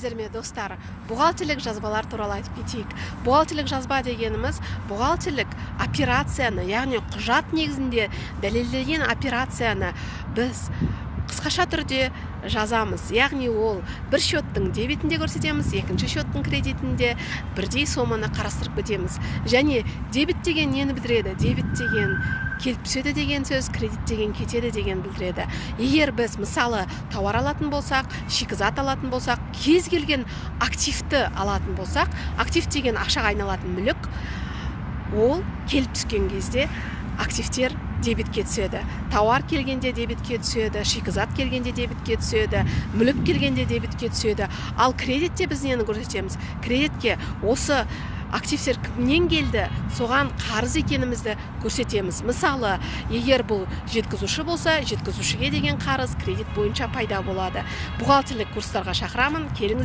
Сәлеметсіздер ме достар? Бухгалтерлік жазбалар туралы айтып кетейік. Бухгалтерлік жазба дегеніміз бухгалтерлік операцияны, яғни құжат негізінде дәлелдеген операцияны біз қысқаша түрде жазамыз. Яғни ол бір счеттің дебетінде көрсетеміз, екінші счеттің кредитінде бірдей соманы қарастырып кетеміз. Және дебет деген нені білдіреді? Дебет деген келіп түседі деген сөз, кредит деген кетеді деген білдіреді. Егер біз мысалы тауар алатын болсақ, шикізат алатын болсақ, кез келген активті алатын болсақ, актив деген ақшаға айналатын мүлік, ол келіп түскен кезде активтер дебетке түседі. Тауар келгенде дебетке түседі, шикізат келгенде дебетке түседі, мүлік келгенде дебетке түседі. Ал кредитте біз нені көрсетеміз? Кредитке осы активтер кімнен келді, соған қарыз екенімізді көрсетеміз. Мысалы, егер бұл жеткізуші болса, жеткізушіге деген қарыз кредит бойынша пайда болады. Бухгалтерлік курстарға шақырамын, келіңіз.